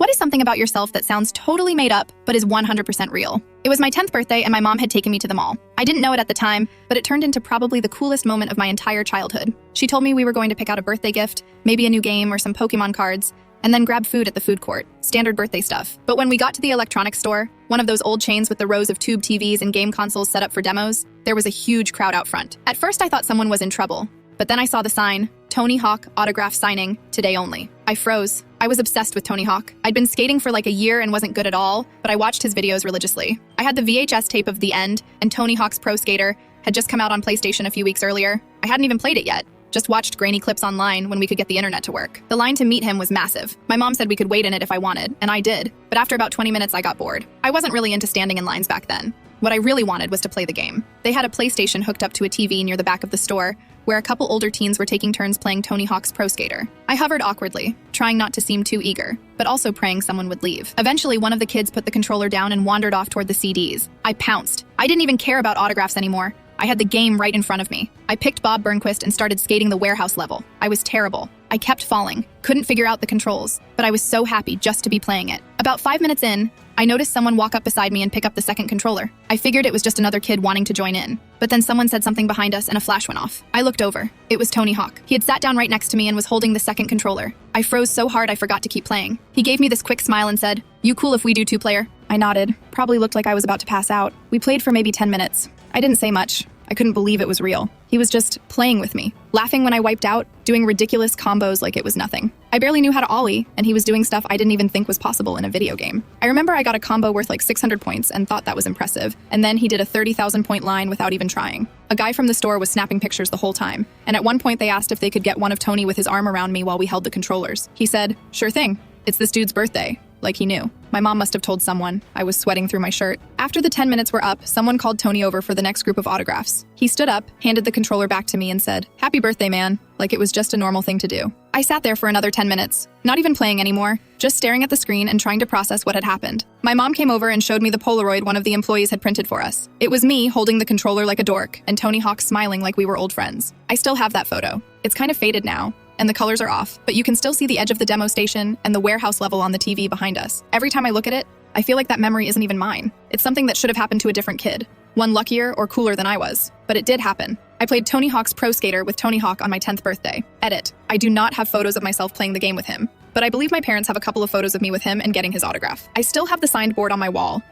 What is something about yourself that sounds totally made up, but is 100% real? It was my 10th birthday and my mom had taken me to the mall. I didn't know it at the time, but it turned into probably the coolest moment of my entire childhood. She told me we were going to pick out a birthday gift, maybe a new game or some Pokemon cards, and then grab food at the food court. Standard birthday stuff. But when we got to the electronics store, one of those old chains with the rows of tube TVs and game consoles set up for demos, there was a huge crowd out front. At first I thought someone was in trouble, but then I saw the sign, Tony Hawk autograph signing, today only. I froze. I was obsessed with Tony Hawk. I'd been skating for like a year and wasn't good at all, but I watched his videos religiously. I had the VHS tape of The End, and Tony Hawk's Pro Skater had just come out on PlayStation a few weeks earlier. I hadn't even played it yet. Just watched grainy clips online when we could get the internet to work. The line to meet him was massive. My mom said we could wait in it if I wanted, and I did. But after about 20 minutes, I got bored. I wasn't really into standing in lines back then. What I really wanted was to play the game. They had a PlayStation hooked up to a TV near the back of the store, where a couple older teens were taking turns playing Tony Hawk's Pro Skater. I hovered awkwardly, trying not to seem too eager, but also praying someone would leave. Eventually, one of the kids put the controller down and wandered off toward the CDs. I pounced. I didn't even care about autographs anymore. I had the game right in front of me. I picked Bob Burnquist and started skating the warehouse level. I was terrible. I kept falling, couldn't figure out the controls, but I was so happy just to be playing it. About 5 minutes in, I noticed someone walk up beside me and pick up the second controller. I figured it was just another kid wanting to join in, but then someone said something behind us and a flash went off. I looked over. It was Tony Hawk. He had sat down right next to me and was holding the second controller. I froze so hard I forgot to keep playing. He gave me this quick smile and said, "You cool if we do two-player?" I nodded. Probably looked like I was about to pass out. We played for maybe 10 minutes. I didn't say much. I couldn't believe it was real. He was just playing with me, laughing when I wiped out, doing ridiculous combos like it was nothing. I barely knew how to ollie, and he was doing stuff I didn't even think was possible in a video game. I remember I got a combo worth like 600 points and thought that was impressive, and then he did a 30,000 point line without even trying. A guy from the store was snapping pictures the whole time, and at one point they asked if they could get one of Tony with his arm around me while we held the controllers. He said, "Sure thing. It's this dude's birthday." Like he knew. My mom must have told someone. I was sweating through my shirt. After the 10 minutes were up, someone called Tony over for the next group of autographs. He stood up, handed the controller back to me and said, "Happy birthday, man," like it was just a normal thing to do. I sat there for another 10 minutes, not even playing anymore, just staring at the screen and trying to process what had happened. My mom came over and showed me the Polaroid one of the employees had printed for us. It was me holding the controller like a dork and Tony Hawk smiling like we were old friends. I still have that photo. It's kind of faded now, and the colors are off, but you can still see the edge of the demo station and the warehouse level on the TV behind us. Every time I look at it, I feel like that memory isn't even mine. It's something that should have happened to a different kid, one luckier or cooler than I was. But it did happen. I played Tony Hawk's Pro Skater with Tony Hawk on my 10th birthday. Edit. I do not have photos of myself playing the game with him, but I believe my parents have a couple of photos of me with him and getting his autograph. I still have the signed board on my wall,